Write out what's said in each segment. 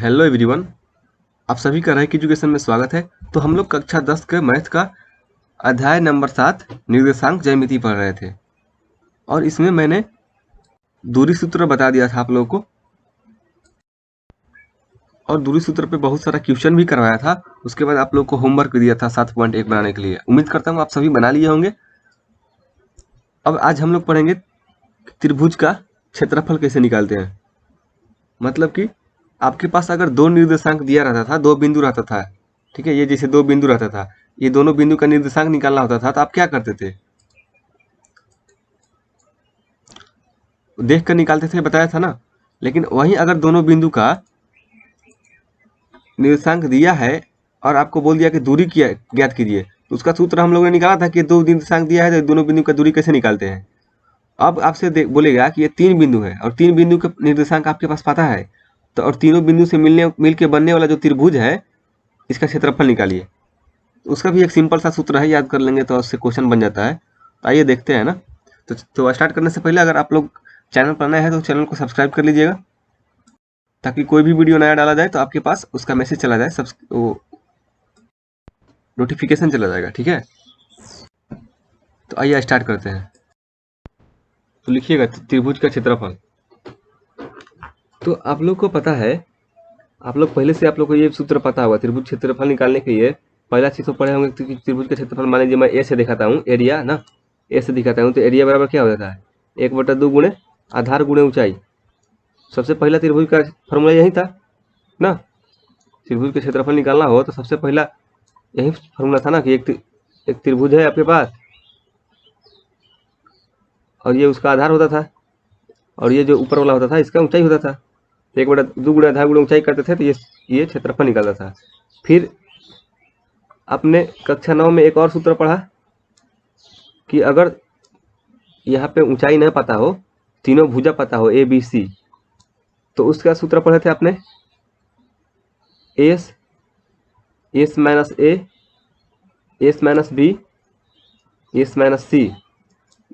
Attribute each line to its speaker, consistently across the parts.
Speaker 1: Hello everyone, आप सभी का रैक एजुकेशन में स्वागत है। तो हम लोग कक्षा 10 के मैथ का अध्याय नंबर 7 निर्देशांक ज्यामिति पढ़ रहे थे और इसमें मैंने दूरी सूत्र बता दिया था आप लोगों को और दूरी सूत्र पे बहुत सारा क्वेश्चन भी करवाया था। उसके बाद आप लोग को होमवर्क दिया था 7.1 बनाने के लिए। उम्मीद करता हूँ आप सभी बना लिए होंगे। अब आज हम लोग पढ़ेंगे त्रिभुज का क्षेत्रफल कैसे निकालते हैं। मतलब कि आपके पास अगर दो निर्देशांक दिया रहता था, दो बिंदु रहता था, ठीक है, ये जैसे दो बिंदु रहता था, ये दोनों बिंदु का निर्देशांक निकालना होता था, तो आप क्या करते थे? देख कर निकालते थे, बताया था ना। लेकिन वहीं अगर दोनों बिंदु का निर्देशांक दिया है और आपको बोल दिया कि दूरी किया ज्ञात कीजिए, तो उसका सूत्र हम लोगों ने निकाला था कि दो निर्देशांक दिया है तो दोनों बिंदु का दूरी कैसे निकालते हैं। अब आपसे बोलेगा कि ये तीन बिंदु है और तीन बिंदु का निर्देशांक आपके पास पता है, तो और तीनों बिंदु से मिल के बनने वाला जो त्रिभुज है, इसका क्षेत्रफल निकालिए। उसका भी एक सिंपल सा सूत्र है, याद कर लेंगे तो उससे क्वेश्चन बन जाता है। तो आइए देखते हैं ना। तो स्टार्ट करने से पहले अगर आप लोग चैनल पर नए हैं तो चैनल को सब्सक्राइब कर लीजिएगा, ताकि कोई भी वीडियो नया डाला जाए तो आपके पास उसका मैसेज चला जाए, नोटिफिकेशन चला जाएगा, ठीक है। तो आइए स्टार्ट करते हैं। तो लिखिएगा त्रिभुज का क्षेत्रफल। तो आप लोग को पता है, आप लोग पहले से आप लोग को ये सूत्र पता होगा त्रिभुज क्षेत्रफल निकालने के लिए। पहला चीज तो पढ़े होंगे कि त्रिभुज का क्षेत्रफल, मान लीजिए मैं ए से दिखाता हूँ, एरिया ना, ए से दिखाता हूँ, तो एरिया बराबर क्या हो जाता है? 1/2 गुणे आधार गुणे ऊंचाई। सबसे पहला त्रिभुज का फॉर्मूला यही था ना। त्रिभुज का क्षेत्रफल निकालना हो तो सबसे पहला यही फॉर्मूला था ना कि एक त्रिभुज है आपके पास और ये उसका आधार होता था और ये जो ऊपर वाला होता था इसका ऊंचाई होता था। 1/2 गुणे आधार गुणे ऊंचाई करते थे तो ये क्षेत्रफल निकलता था। फिर आपने कक्षा 9 में एक और सूत्र पढ़ा कि अगर यहाँ पे ऊंचाई नहीं पता हो, तीनों भुजा पता हो ए बी सी, तो उसका सूत्र पढ़े थे आपने S minus A, S minus B, S minus C.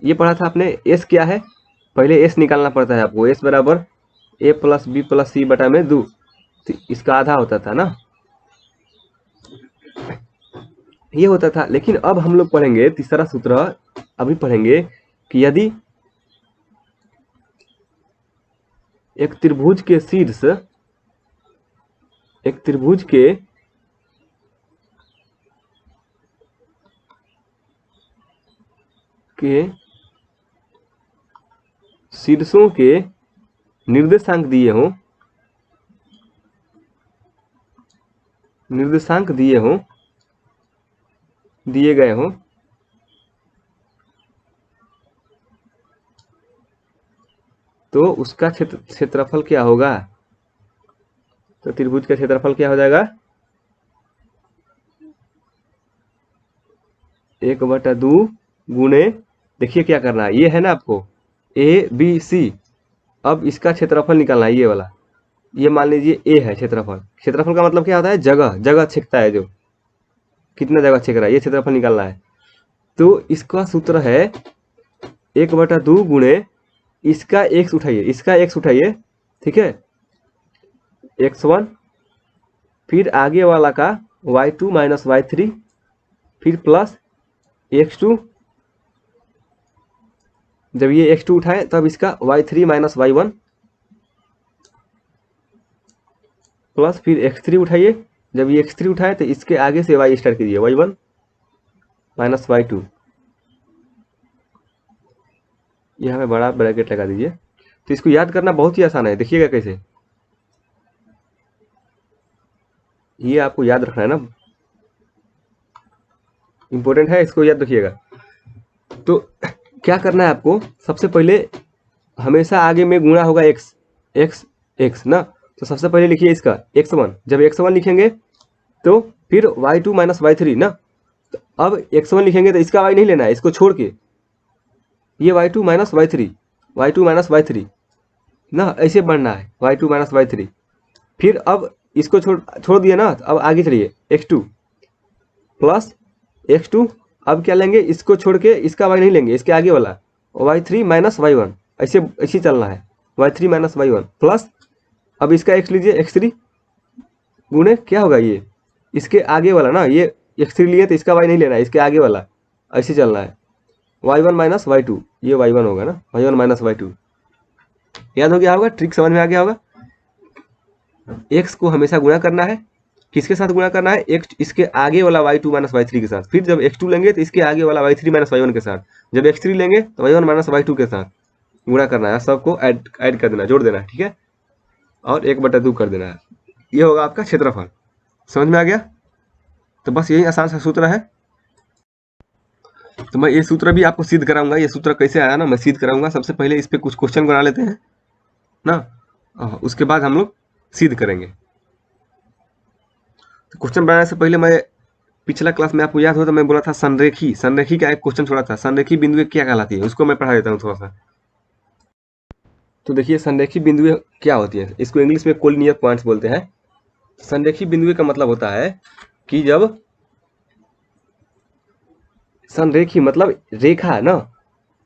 Speaker 1: ये पढ़ा था आपने। एस क्या है? पहले एस निकालना पड़ता है आपको। एस बराबर ए प्लस बी प्लस सी बटा में 2, तो इसका आधा होता था ना, ये होता था। लेकिन अब हम लोग पढ़ेंगे तीसरा सूत्र, अभी पढ़ेंगे कि यदि एक त्रिभुज के शीर्ष, एक त्रिभुज के शीर्षों के निर्देशांक दिए हों, निर्देशांक दिए गए हों, तो उसका क्षेत्रफल क्या होगा? तो त्रिभुज का क्षेत्रफल क्या हो जाएगा? 1/2 गुणे, देखिए क्या करना है, ये है ना आपको ए बी सी। अब इसका क्षेत्रफल निकालना है, ये वाला। ये मान लीजिए ए है क्षेत्रफल। क्षेत्रफल का मतलब क्या होता है? जगह छेकता है, जो कितना जगह छेक रहा है, ये क्षेत्रफल निकालना है। तो इसका सूत्र है 1/2 गुणे इसका एक्स उठाइए, इसका एक्स उठाइए, ठीक है, x1, फिर आगे वाला का y2 माइनस y3, फिर प्लस x2। जब ये x2 उठाए तब इसका y3 माइनस y1, प्लस फिर x3 उठाइए। जब ये x3 उठाए तो इसके आगे से y स्टार्ट कीजिए, y1 माइनस y2। यहाँ पे बड़ा ब्रैकेट लगा दीजिए। तो इसको याद करना बहुत ही आसान है, देखिएगा कैसे। ये आपको याद रखना है ना, इंपॉर्टेंट है, इसको याद रखिएगा। तो क्या करना है आपको? सबसे पहले हमेशा आगे में गुणा होगा x ना, तो सबसे पहले लिखिए इसका x1। जब x1 लिखेंगे तो फिर y2 माइनस y3 ना, तो अब x1 लिखेंगे तो इसका y नहीं लेना है, इसको छोड़ के ये y2 माइनस y3 ना, ऐसे बढ़ना है y2 माइनस y3। फिर अब इसको छोड़ दिया ना, तो अब आगे चलिए x2 प्लस x2। अब क्या लेंगे? इसको छोड़ के इसका y नहीं लेंगे, इसके आगे वाला y3 माइनस y1, ऐसे चलना है, y3 माइनस y1 प्लस, अब इसका x लीजिए x3 गुणे क्या होगा, ये इसके आगे वाला ना, ये x3 लिए तो इसका y नहीं लेना है, इसके आगे वाला ऐसे चलना है, y1 माइनस y2, ये y1 होगा ना, y1 माइनस y2। याद हो गया होगा, ट्रिक समझ में आ गया होगा। x को हमेशा गुणा करना है, किसके साथ गुणा करना है, x इसके आगे वाला y2 माइनस y3 के साथ। फिर जब x2 लेंगे तो इसके आगे वाला y3 माइनस y1 के साथ। जब x3 लेंगे तो y1 माइनस y2 के साथ गुणा करना है, सबको ऐड कर देना, जोड़ देना है, ठीक है, और 1/2 कर देना है। ये होगा आपका क्षेत्रफल। समझ में आ गया। तो बस यही आसान सा सूत्र है। तो मैं ये सूत्र भी आपको सिद्ध कराऊंगा। ये सूत्र कैसे आया ना, मैं सिद्ध कराऊंगा। सबसे पहले इस पे कुछ क्वेश्चन बना लेते हैं ना, उसके बाद हम लोग सिद्ध करेंगे। तो क्वेश्चन बनाने से पहले मैं पिछला क्लास में आपको याद हो तो मैं बोला था संरेखी का एक क्वेश्चन छोड़ा था। संरेखी बिंदुएं क्या कहलाती है, उसको मैं पढ़ा देता हूँ थोड़ा सा। तो देखिए संरेखी बिंदुएं क्या होती है, इसको इंग्लिश में कोलिनियर पॉइंट्स बोलते हैं। संरेखी बिंदुएं का मतलब होता है कि जब संरेखी मतलब रेखा ना,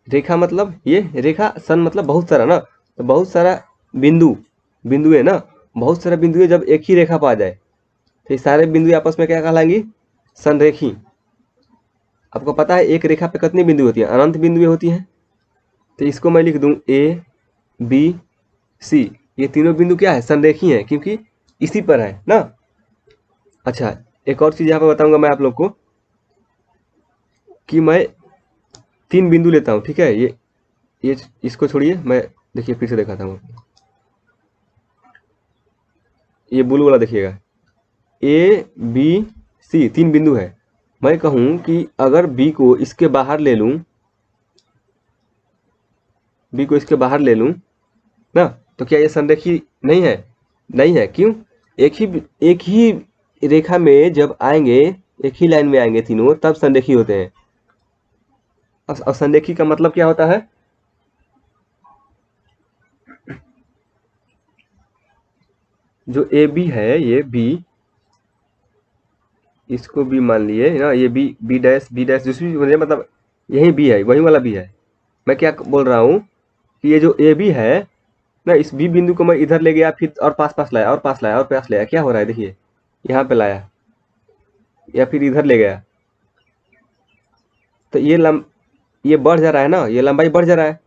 Speaker 1: रेखा मतलब ये रेखा, सन मतलब बहुत सारा ना, तो बहुत सारा बिंदुएं ना, बहुत सारा बिंदुएं जब एक ही रेखा पा जाए तो ये सारे बिंदुएं आपस में क्या कहलाएंगी, संरेखी। आपको पता है एक रेखा पे कितनी बिंदु होती है, अनंत बिंदुएं होती हैं। तो इसको मैं लिख दूं ए बी सी, ये तीनों बिंदु क्या है, संरेखी हैं, क्योंकि इसी पर है ना। अच्छा एक और चीज यहाँ पे बताऊंगा मैं आप लोग को कि मैं 3 बिंदु लेता हूँ, ठीक है। ये इसको छोड़िए, मैं देखिए फिर से दिखाता हूँ। ये ब्लू वाला देखिएगा, ए बी सी 3 बिंदु है। मैं कहूँ कि अगर बी को इसके बाहर ले लूँ, बी को इसके बाहर ले लूँ ना, तो क्या ये संरेखी नहीं है, नहीं है। क्यों, एक ही रेखा में जब आएंगे, एक ही लाइन में आएंगे तीनों, तब संरेखी होते हैं। अब संरेखी का मतलब क्या होता है, जो ए बी है, ये बी, इसको भी मान लिए ना, ये बी डैश दूसरी मतलब यही बी है, वही वाला बी है। मैं क्या बोल रहा हूँ कि ये जो ए बी है ना, इस बी बिंदु को मैं इधर ले गया, फिर और पास लाया, और पास लाया, और पास लाया, क्या हो रहा है देखिए, यहाँ पे लाया या फिर इधर ले गया, तो ये बढ़ जा रहा है ना, ये लंबाई बढ़ जा रहा है।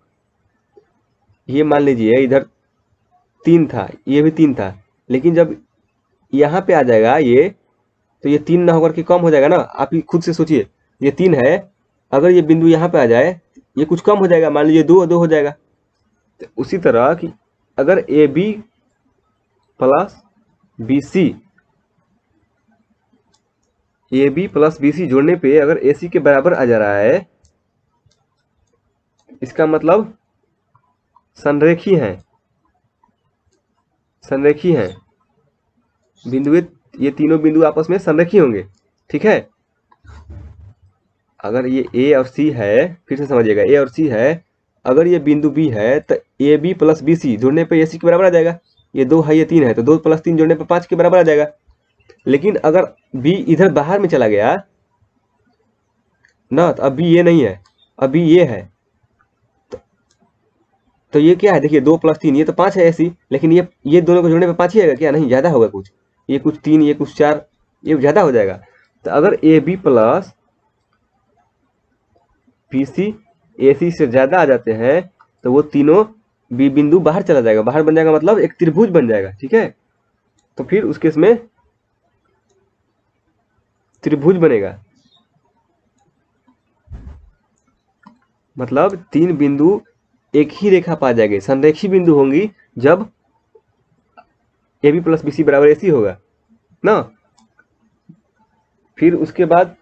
Speaker 1: ये मान लीजिए इधर 3 था, ये भी 3 था, लेकिन जब यहाँ पे आ जाएगा ये, तो ये 3 ना होकर के कम हो जाएगा ना। आप ही खुद से सोचिए, ये 3 है, अगर ये बिंदु यहाँ पे आ जाए, ये कुछ कम हो जाएगा, मान लीजिए 2 हो जाएगा। तो उसी तरह कि अगर A B plus B C, A B plus B C जोड़ने पे अगर ए सी के बराबर आ जा रहा है, इसका मतलब संरेखी हैं, संरेखी हैं बिंदु, ये तीनों बिंदु आपस में संरेखी होंगे, ठीक है। अगर ये ए और सी है, फिर से समझिएगा, ए और सी है, अगर ये बिंदु बी है तो A B plus B C जोड़ने पे ए सी के बराबर आ जाएगा। ये 2 है, ये 3 है, तो 2 + 3 जोड़ने पे 5 के बराबर आ जाएगा। लेकिन अगर बी इधर बाहर में चला गया ना, तो अभी ये नहीं है, अभी ये है, तो ये क्या है, देखिए 2 + 3, ये तो 5 है ऐसी, लेकिन ये दोनों को जोड़ने पे 5 ही आएगा क्या, नहीं, ज़्यादा होगा कुछ, ये कुछ 3, ये कुछ 4, ये ज़्यादा हो जाएगा। तो अगर A B plus B C A C से ज़्यादा आ जाते हैं, तो वो तीनों बी बिंदु बाहर चला जाएगा, बाहर बन जाएगा, मतलब एक त्रिभुज बन जाएगा, ठीक है। तो फिर उस केस में त्रिभुज बनेगा, मतलब 3 बिंदु एक ही रेखा पा जाएंगे, संरेखी बिंदु होंगी जब A B plus B C बराबर ए सी होगा ना। फिर उसके बाद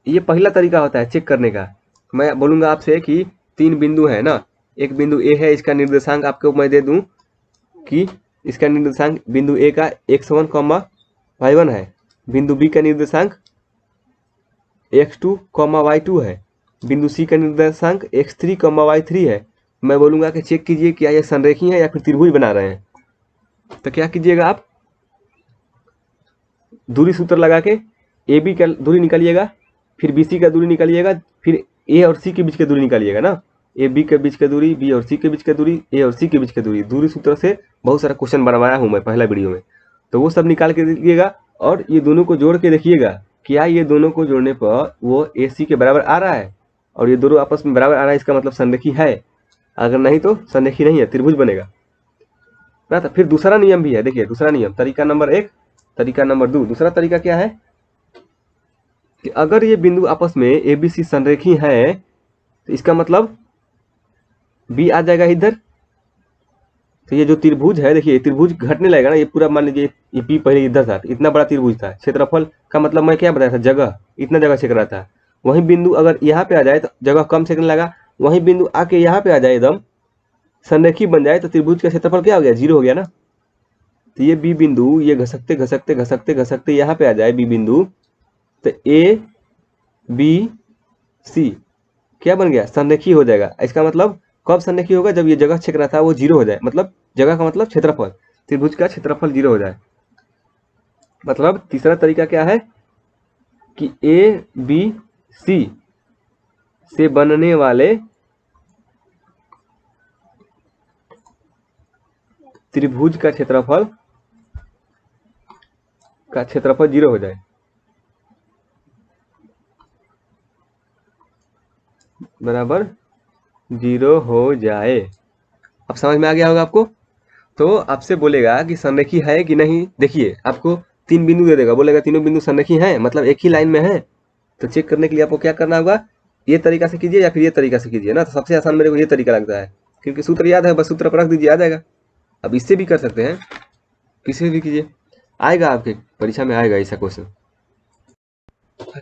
Speaker 1: ये पहला तरीका होता है चेक करने का। मैं बोलूँगा आपसे कि 3 बिंदु है ना, एक बिंदु ए है, इसका निर्देशांक आपको मैं दे दूं कि इसका निर्देशांक बिंदु ए का x1, y1 है, बिंदु बी का निर्देशांक x2, y2 है, बिंदु सी का निर्देशांक x3, y3 है। मैं बोलूँगा कि चेक कीजिए क्या ये संरेखी है या फिर त्रिभुज बना रहे हैं। तो क्या कीजिएगा आप, दूरी सूत्र लगा के ए बी का दूरी निकालिएगा, फिर बी सी का दूरी निकालिएगा, फिर ए और सी के बीच की दूरी निकालिएगा ना, ए बी के बीच की दूरी, बी और सी के बीच की दूरी, ए और सी के बीच की दूरी। दूरी सूत्र से बहुत सारा क्वेश्चन बनवाया हूँ मैं पहला वीडियो में, तो वो सब निकाल के देखिएगा और ये दोनों को जोड़ के देखिएगा, क्या ये दोनों को जोड़ने पर वो AC के बराबर आ रहा है और ये दोनों आपस में बराबर आ रहा है, इसका मतलब संरेखी है। अगर नहीं तो संरेखी नहीं है, त्रिभुज बनेगा ना। तो फिर दूसरा नियम भी है, देखिए दूसरा नियम, तरीका नंबर 1, तरीका नंबर 2। दूसरा तरीका क्या है कि अगर ये बिंदु आपस में ABC संरेखी है तो इसका मतलब B आ जाएगा इधर। तो ये जो त्रिभुज है, देखिए त्रिभुज घटने लगेगा ना, ये पूरा मान लीजिए ये P पहले इधर था, इतना बड़ा त्रिभुज था, क्षेत्रफल का मतलब मैं क्या बताया था, जगह, इतना जगह छेक रहा था। वही बिंदु अगर यहाँ पे आ जाए तो जगह कम छेकने लगा, वही बिंदु आके यहाँ पे आ जाए, एकदम संरेखी बन जाए, तो त्रिभुज का क्षेत्रफल क्या हो गया, 0 हो गया ना। तो ये B बिंदु ये घसकते घसकते घसकते घसकते यहाँ पे आ जाए B बिंदु, तो ABC क्या बन गया, संरेखी हो जाएगा। इसका मतलब कब संरेखी होगा, जब ये जगह छेक रहा था वो 0 हो जाए, मतलब जगह का मतलब क्षेत्रफल, त्रिभुज का क्षेत्रफल 0 हो जाए। मतलब तीसरा तरीका क्या है कि ABC से बनने वाले त्रिभुज का क्षेत्रफल 0 हो जाए। बराबर 0 हो जाए। अब समझ में आ गया होगा आपको। तो आपसे बोलेगा कि संरेखी है कि नहीं, देखिए आपको 3 बिंदु दे देगा, बोलेगा तीनों बिंदु संरेखी हैं, मतलब एक ही लाइन में है। तो चेक करने के लिए आपको क्या करना होगा, ये तरीका से कीजिए या फिर ये तरीका से कीजिए ना। तो सबसे आसान मेरे को ये तरीका लगता है, क्योंकि सूत्र याद है, बस सूत्र पर रख दीजिए, आ जाएगा। अब इससे भी कर सकते हैं, किसी से भी कीजिए, आएगा आपके परीक्षा में आएगा ऐसा क्वेश्चन।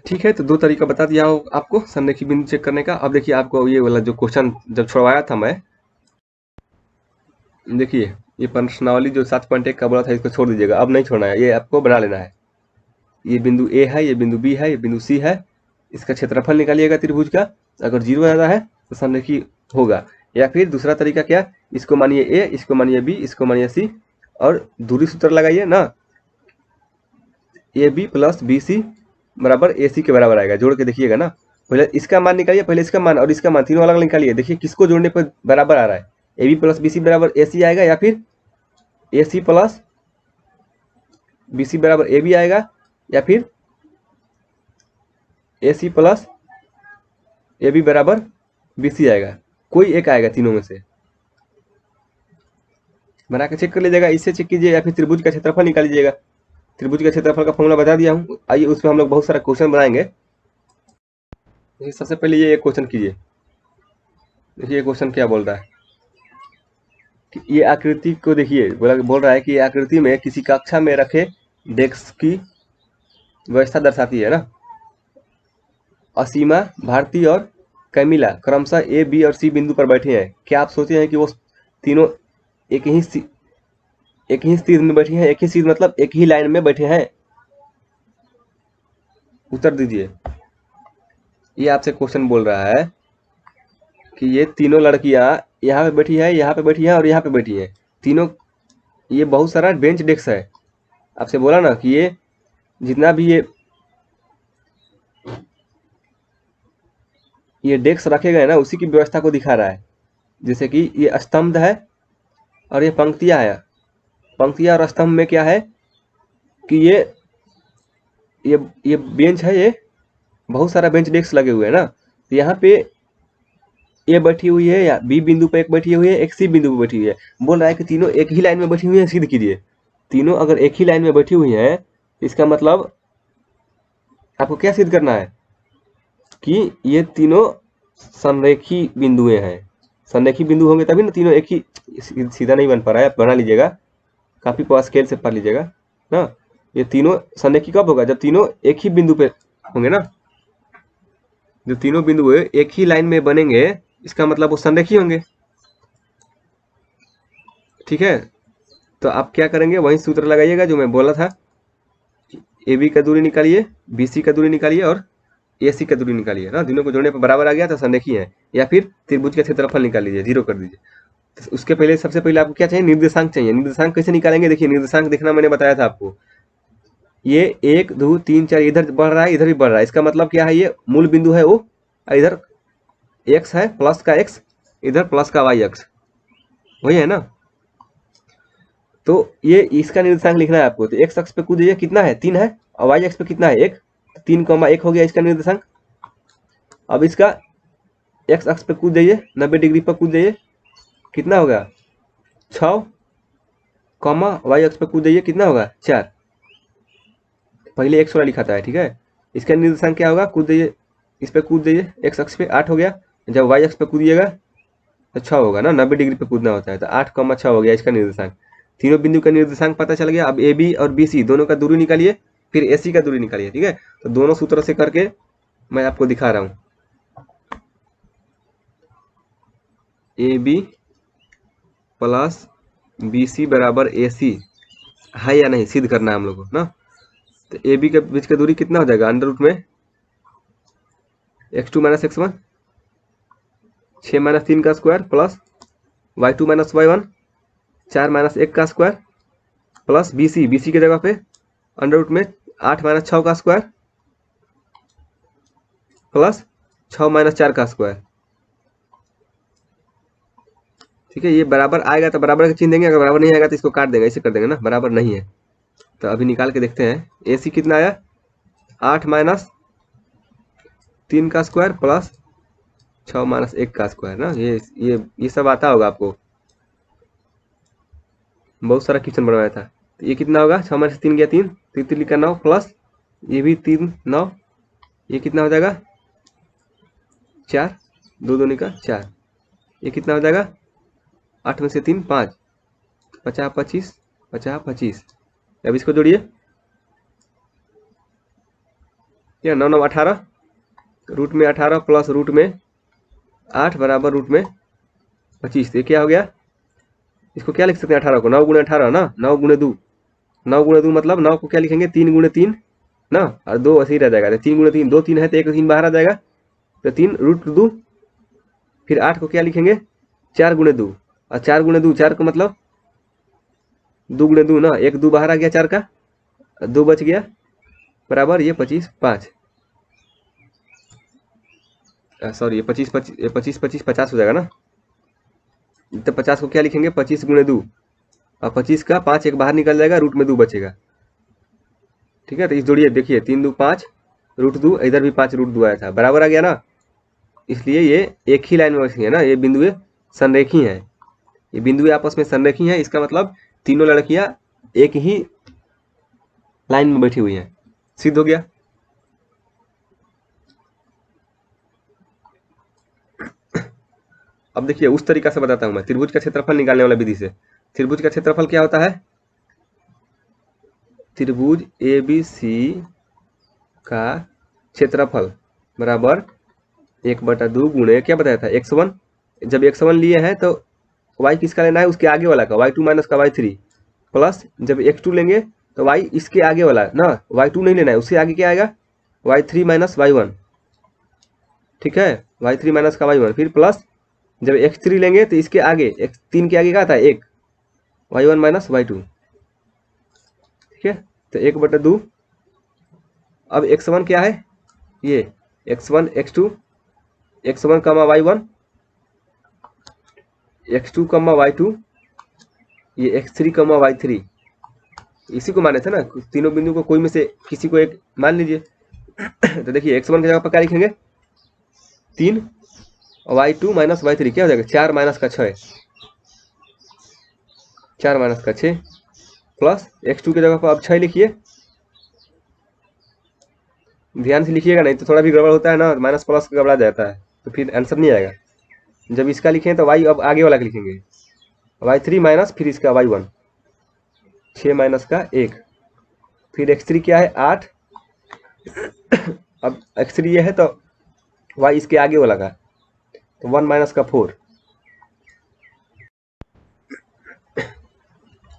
Speaker 1: ठीक है, तो 2 तरीका बता दिया हूँ आपको संरेखी बिंदु चेक करने का। अब देखिए आपको ये वाला जो क्वेश्चन जब छुड़वाया था मैं, देखिए ये प्रश्नावली जो 7.1 का बोला था, इसको छोड़ दीजिएगा, अब नहीं छोड़ना है, ये आपको बना लेना है। ये बिंदु A है, ये बिंदु B है, ये बिंदु C है, इसका क्षेत्रफल निकालिएगा त्रिभुज का। अगर 0 आ रहा है तो संरेखी होगा। या फिर दूसरा तरीका क्या, इसको मानिए A, इसको मानिए B, इसको मानिए C, और दूरी सूत्र लगाइए ना, AB प्लस BC बराबर AC के बराबर आएगा। जोड़ के देखिएगा ना, पहले इसका मान निकालिए, पहले इसका मान और इसका मान तीनों अलग निकालिए, देखिए किसको जोड़ने पर बराबर आ रहा है। AB प्लस BC बराबर AC आएगा, या फिर AC प्लस BC बराबर AB आएगा, या फिर AC प्लस AB बराबर BC आएगा। कोई एक आएगा तीनों में से, बना के चेक कर लीजिएगा, इससे चेक कीजिए, या फिर त्रिभुज का क्षेत्रफल निकाल लीजिएगा। त्रिभुज का क्षेत्रफल का फॉर्मूला बता दिया हूँ, आइए उसमें हम लोग बहुत सारा क्वेश्चन बनाएंगे। देखिए सबसे पहले ये एक क्वेश्चन कीजिए, देखिए क्वेश्चन क्या बोल रहा है कि ये आकृति को देखिए, बोल रहा है कि ये आकृति में किसी कक्षा में रखे डेस्क की व्यवस्था दर्शाती है ना। असीमा, भारती और कैमिला क्रमशः A, B और C बिंदु पर बैठे हैं। क्या आप सोचे हैं कि वो तीनों एक ही स्थिति में बैठी हैं, एक ही स्थिति मतलब एक ही लाइन में बैठे हैं? उत्तर दीजिए। ये आपसे क्वेश्चन बोल रहा है कि ये तीनों लड़कियां यहाँ पे बैठी है, यहाँ पे बैठी है और यहाँ पे बैठी है, तीनों, ये बहुत सारा बेंच डेस्क है। आपसे बोला ना कि ये जितना भी ये डेस्क रखे गए ना, उसी की व्यवस्था को दिखा रहा है। जैसे कि ये स्तंभ है और ये पंक्तियां है, पंक्तियां और स्तंभ में क्या है कि ये बेंच है, ये बहुत सारा बेंच डेस्क लगे हुए हैं ना। तो यहाँ पे ए बैठी हुई है, या B बिंदु पे एक बैठी हुई है, एक C बिंदु पे बैठी हुई है। बोल रहा है कि तीनों एक ही लाइन में बैठी हुई है, सिद्ध कीजिए। तीनों अगर एक ही लाइन में बैठी हुई है, इसका मतलब आपको क्या सिद्ध करना है कि ये तीनों संरेखी बिंदुएं हैं। संरेखी बिंदु होंगे तभी ना तीनों एक ही, सीधा नहीं बन पा रहा है, बना लीजिएगा, काफी पास स्केल से पढ़ लीजिएगा ना। ये तीनों संरेखी कब होगा, जब तीनों एक ही बिंदु पे होंगे ना। जो तीनों बिंदु एक ही लाइन में बनेंगे, इसका मतलब वो संरेखी होंगे। ठीक है, तो आप क्या करेंगे, वही सूत्र लगाइएगा जो मैं बोला था। AB का दूरी निकालिए, BC का दूरी निकालिए और AC का दूरी निकालिए ना। दोनों को जोड़ने पर बराबर आ गया तो संरेखी है। या फिर त्रिभुज का क्षेत्रफल निकाल लीजिए, 0 कर दीजिए। तो उसके पहले सबसे पहले आपको क्या चाहिए, निर्देशांक चाहिए। निर्देशांक कैसे निकालेंगे, देखिए निर्देशांक देखना मैंने बताया था आपको। ये 1 2 3 4 इधर बढ़ रहा है, इधर भी बढ़ रहा है, इसका मतलब क्या है, ये मूल बिंदु है वो, इधर x है, प्लस का x, इधर प्लस का y अक्ष, वही है ना। तो ये इसका निर्देशांक लिखना है आपको। तो एक्स अक्ष पे कूद जाइए, कितना है 3 है, और वाई अक्ष पे कितना है 1, 3,1 हो गया इसका निर्देशांक। अब इसका एक्स अक्ष पे कूद जाइए, 90 डिग्री पर कूद जाइए, कितना होगा 6, वाई अक्ष पे कूद जाइए, कितना होगा 4। पहले एक्स वाला लिखा था, ठीक है। इसका निर्देशांक क्या होगा, कूद जाइए, इस पे कूद जाइए, एक्स अक्ष पे 8 हो गया। जब वाई अक्ष पे कूदिएगा तो 6 होगा ना, 90 डिग्री पे कूदना होता है। तो 8,6 हो गया इसका निर्देशांक। तीनों बिंदु का निर्देशांक पता चल गया। अब ए बी और बी सी दोनों का दूरी निकालिए, फिर ए सी का दूरी निकालिए, ठीक है। तो दोनों सूत्रों से करके मैं आपको दिखा रहा हूँ। A B plus B C बराबर ए सी है या नहीं, सिद्ध करना है हम लोग को ना। तो ए बी के बीच का दूरी कितना हो जाएगा, अंडर रूट में x2 माइनस x1, 6 माइनस 3 का square, plus y2 minus y1, 4 minus 1 का स्क्वायर, प्लस बी सी की जगह पे अंडर रूट में 8 माइनस 6 का स्क्वायर, प्लस 6 माइनस 4 का स्क्वायर, ठीक है। ये बराबर आएगा तो बराबर का चिन्ह देंगे, अगर बराबर नहीं आएगा तो इसको काट देंगे, ऐसे कर देंगे ना, बराबर नहीं है। तो अभी निकाल के देखते हैं। ए सी कितना आया, 8 माइनस 3 का स्क्वायर प्लस 6 माइनस 1 का स्क्वायर ना। ये सब आता होगा आपको, बहुत सारा क्वेश्चन बनवाया था। तो ये कितना होगा, 6 माइनस 3 गया 3, 3 का 9, प्लस ये भी 3 9, ये कितना हो जाएगा 4, 2 दूनी का 4, ये कितना हो जाएगा 8 में से 3 5, 50 25 50 25। अब इसको जोड़िए, क्या 9 9 18, रूट में 18 प्लस रूट में 8 बराबर रूट में 25। ये क्या हो गया, इसको क्या लिख सकते हैं 18 को, 9 गुणे 18 ना, 9 गुणे 2, 9 गुणे 2 मतलब 9 को क्या लिखेंगे 3 गुणे 3 ना, और 2 ऐसे ही रह जाएगा। 3 गुणे 3, 2 3 है तो 1 3 बाहर आ जाएगा, तो 3 रूट 2। फिर 8 को क्या लिखेंगे 4 गुणे 2, और 4 गुणे 2 4 का मतलब 2 गुणे 2 ना, 1 2 बाहर आ गया 4 का, 2 बच गया, बराबर ये 25 5, सॉरी ये 25 25 25 50 हो जाएगा ना। तो 50 को क्या लिखेंगे 25 गुणे 2, और 25 का 5 एक बाहर निकल जाएगा, रूट में 2 बचेगा, ठीक है। तो इस जोड़िए, देखिए 3 2 5 रूट 2, इधर भी 5 रूट 2 आया था, बराबर आ गया ना। इसलिए ये एक ही लाइन में बची है ना, ये बिंदुएं संरेखी हैं, ये बिंदुएं आपस में संरेखी हैं। इसका मतलब तीनों लड़कियां एक ही लाइन में बैठी हुई हैं, सिद्ध हो गया। अब देखिए उस तरीका से बताता हूं मैं, त्रिभुज का क्षेत्रफल निकालने वाला विधि से। त्रिभुज का क्षेत्रफल क्या होता है, त्रिभुज ए बी सी का क्षेत्रफल बराबर 1/2 गुणे क्या बताया था x1। जब x1 लिए हैं तो y किसका लेना है, उसके आगे वाला का, y2 माइनस का y3, प्लस जब x2 लेंगे तो y इसके आगे वाला ना, y2 नहीं लेना है, उससे आगे क्या आएगा y3 माइनस y1, ठीक है, y3 माइनस का y1। फिर प्लस जब x3 लेंगे तो इसके आगे x3 के आगे क्या आता है 1, y1 माइनस y2, ठीक है। तो 1/2। अब x1 क्या है, ये x1 x2, x1 कमा y1, x2 कमा y2, ये x3 कमा y3, इसी को माने थे ना, तीनों बिंदु को कोई में से किसी को एक मान लीजिए। तो देखिए x1 की जगह पर क्या लिखेंगे 3, y2 माइनस y3 क्या हो जाएगा 4 माइनस का 6, 4 माइनस का 6, प्लस x2 की जगह पर अब 6 लिखिए, ध्यान से लिखिएगा नहीं तो थोड़ा भी गड़बड़ होता है ना, माइनस प्लस गड़बड़ा जाता है, तो फिर आंसर नहीं आएगा। जब इसका लिखें तो y अब आगे वाला का लिखेंगे, y3 माइनस फिर इसका y1, 6 माइनस का 1, फिर x3 क्या है 8, अब x3 ये है तो y इसके आगे वाला का, तो 1 माइनस का 4।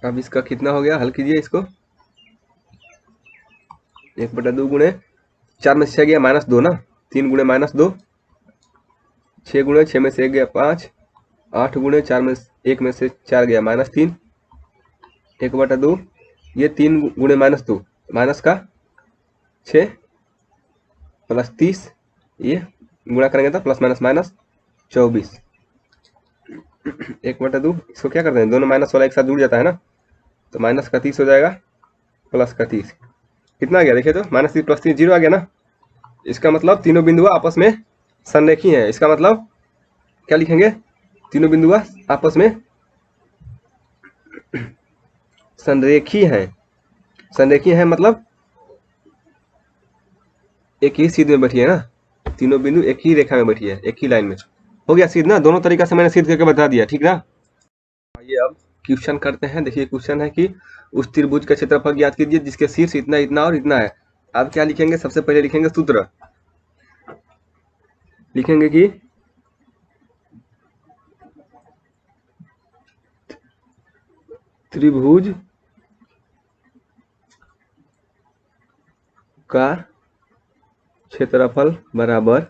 Speaker 1: अब इसका कितना हो गया, हल कीजिए इसको, 1/2 गुणे 4 में से 6 गया -2 ना, 3 गुणे -2, 6 गुणे 6 में से 1 गया 5, 8 गुणे 4 में 1 में से 4 गया -3, 1/2, ये 3 गुणे -2 माइनस का 6 प्लस 30, ये गुणा करेंगे तो प्लस माइनस माइनस 24, 1/2। इसको क्या करते हैं, दोनों माइनस वाला एक साथ जुड़ जाता है ना, तो माइनस का 30 हो जाएगा प्लस का 30, कितना आ गया देखिए, तो माइनस 30 प्लस 30 जीरो आ गया ना। इसका मतलब तीनों बिंदु आपस में संरेखी हैं। इसका मतलब क्या लिखेंगे, तीनों बिंदु आपस में संरेखी हैं। संरेखी हैं मतलब एक ही सीध में बैठी है ना, तीनों बिंदु एक ही रेखा में बैठी है, एक ही लाइन में। हो गया सिद्ध ना, दोनों तरीका से मैंने सिद्ध करके बता दिया, ठीक ना। आइए अब क्वेश्चन करते हैं। देखिए क्वेश्चन है कि उस त्रिभुज का क्षेत्रफल ज्ञात कीजिए जिसके शीर्ष इतना इतना और इतना है। आप क्या लिखेंगे, सबसे पहले लिखेंगे सूत्र, लिखेंगे कि त्रिभुज का क्षेत्रफल बराबर